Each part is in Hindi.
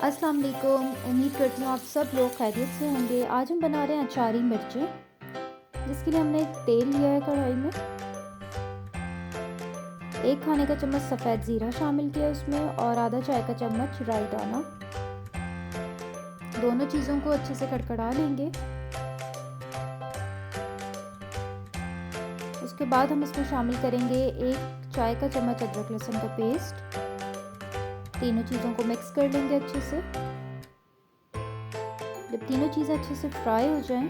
अस्सलाम वालेकुम। उम्मीद करती हूँ आप सब लोग खैरियत से होंगे। आज हम बना रहे हैं अचारी मिर्चें, जिसके लिए हमने तेल लिया है कढ़ाई में। 1 खाने का चम्मच सफ़ेद ज़ीरा शामिल किया उसमें और आधा चाय का चम्मच राई दाना। दोनों चीज़ों को अच्छे से कड़कड़ा लेंगे। उसके बाद हम इसमें शामिल करेंगे 1 चाय का चम्मच अदरक लहसुन का पेस्ट। तीनों चीज़ों को मिक्स कर लेंगे अच्छे से। जब तीनों चीज़ें अच्छे से फ्राई हो जाएं,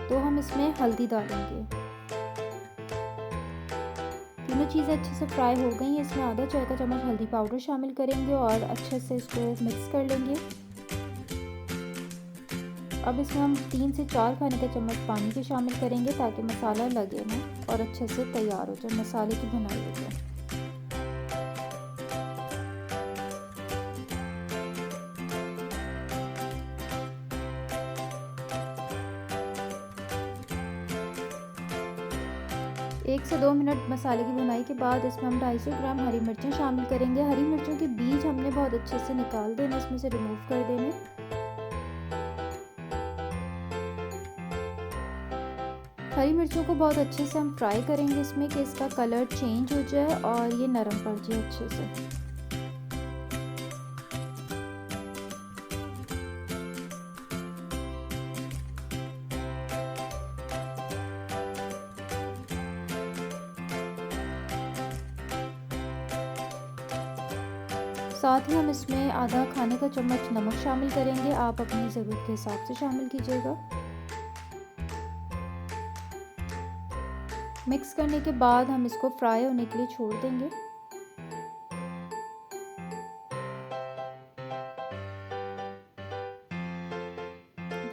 तो हम इसमें हल्दी डालेंगे। तीनों चीज़ें अच्छे से फ्राई हो गई हैं। इसमें आधा चाय का चम्मच हल्दी पाउडर शामिल करेंगे और अच्छे से इसको मिक्स कर लेंगे। अब इसमें हम 3 से 4 खाने का चम्मच पानी के शामिल करेंगे ताकि मसाला लगे ना और अच्छे से तैयार हो जाए, मसाले की भुनाई हो जाए। एक से 2 मिनट मसाले की भुनाई के बाद इसमें हम 250 ग्राम हरी मिर्चें शामिल करेंगे। हरी मिर्चों के बीज हमने बहुत अच्छे से निकाल देने, इसमें से रिमूव कर देने। हरी मिर्चों को बहुत अच्छे से हम फ्राई करेंगे इसमें कि इसका कलर चेंज हो जाए और ये नरम पड़ जाए अच्छे से। साथ ही हम इसमें आधा खाने का चम्मच नमक शामिल करेंगे। आप अपनी ज़रूरत के हिसाब से शामिल कीजिएगा। मिक्स करने के बाद हम इसको फ्राई होने के लिए छोड़ देंगे।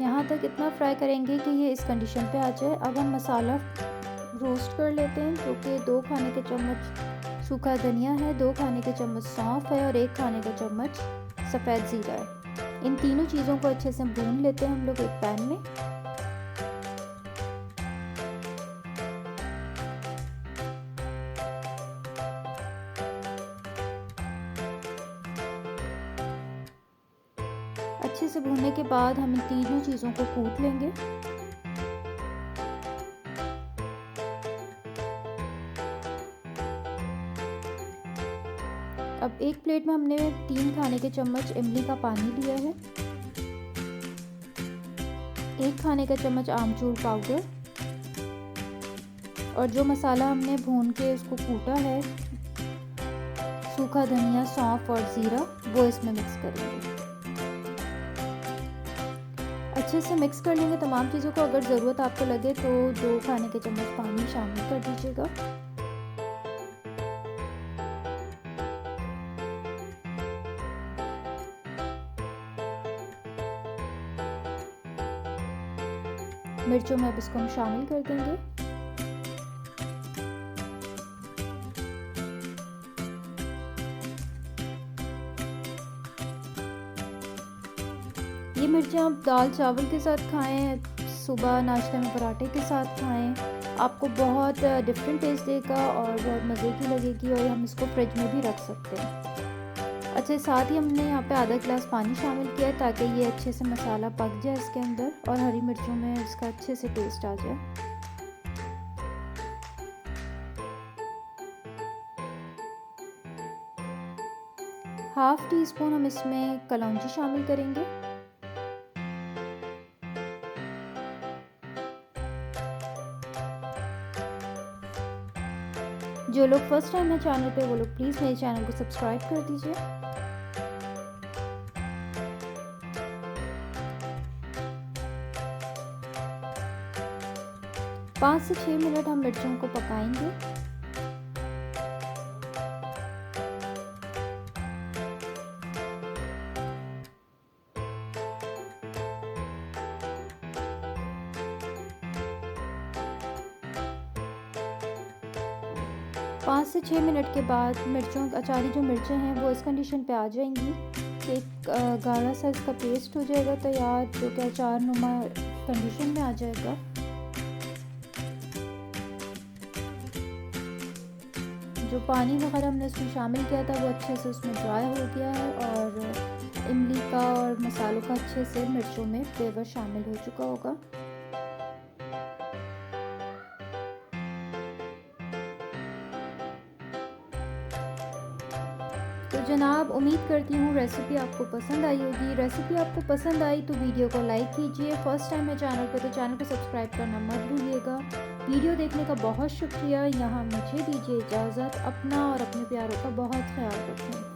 यहाँ तक इतना फ्राई करेंगे कि ये इस कंडीशन पे आ जाए। अब हम मसाला रोस्ट कर लेते हैं, जो कि 2 खाने के चम्मच सूखा धनिया है, 2 खाने के चम्मच सौंफ है और 1 खाने का चम्मच सफ़ेद ज़ीरा है। इन तीनों चीज़ों को अच्छे से भून लेते हैं हम लोग एक पैन में। अच्छे से भूनने के बाद हम इन तीनों चीज़ों को कूट लेंगे। अब एक प्लेट में हमने 3 खाने के चम्मच इमली का पानी लिया है, 1 खाने का चम्मच आमचूर पाउडर और जो मसाला हमने भून के उसको कूटा है, सूखा धनिया, सौंफ और ज़ीरा, वो इसमें मिक्स करेंगे। अच्छे से मिक्स कर लेंगे तमाम चीज़ों को। अगर ज़रूरत आपको लगे तो 2 खाने के चम्मच पानी शामिल कर दीजिएगा। मिर्चों में अब इसको हम शामिल कर देंगे। ये मिर्चें आप दाल चावल के साथ खाएं, सुबह नाश्ते में पराठे के साथ खाएं, आपको बहुत डिफरेंट टेस्ट देगा और बहुत मज़े की लगेगी और हम इसको फ्रिज में भी रख सकते हैं। अच्छा, साथ ही हमने यहाँ पे आधा गिलास पानी शामिल किया है ताकि ये अच्छे से मसाला पक जाए इसके अंदर और हरी मिर्चों में इसका अच्छे से टेस्ट आ जाए। हाफ़ टी स्पून हम इसमें कलौंजी शामिल करेंगे। जो लोग फर्स्ट टाइम है चैनल पे, वो लोग प्लीज़ मेरे चैनल को सब्सक्राइब कर दीजिए। पाँच से 6 मिनट हम मिर्चों को पकाएंगे। पाँच से 6 मिनट के बाद अचारी जो मिर्चें हैं वो इस कंडीशन पे आ जाएंगी कि एक गाढ़ा सा इसका पेस्ट हो जाएगा तैयार, जो कि अचार नुमा कंडीशन में आ जाएगा, जो पानी वगैरह हमने उसमें शामिल किया था वो अच्छे से उसमें ड्राई हो गया है और इमली का और मसालों का अच्छे से मिर्चों में फ्लेवर शामिल हो चुका होगा। तो जनाब, उम्मीद करती हूँ रेसिपी आपको पसंद आई होगी। रेसिपी आपको पसंद आई तो वीडियो को लाइक कीजिए। फर्स्ट टाइम है चैनल पे तो चैनल को सब्सक्राइब करना मत भूलिएगा। वीडियो देखने का बहुत शुक्रिया। यहाँ मुझे दीजिए इजाज़त। अपना और अपने प्यारों का बहुत ख्याल रखें।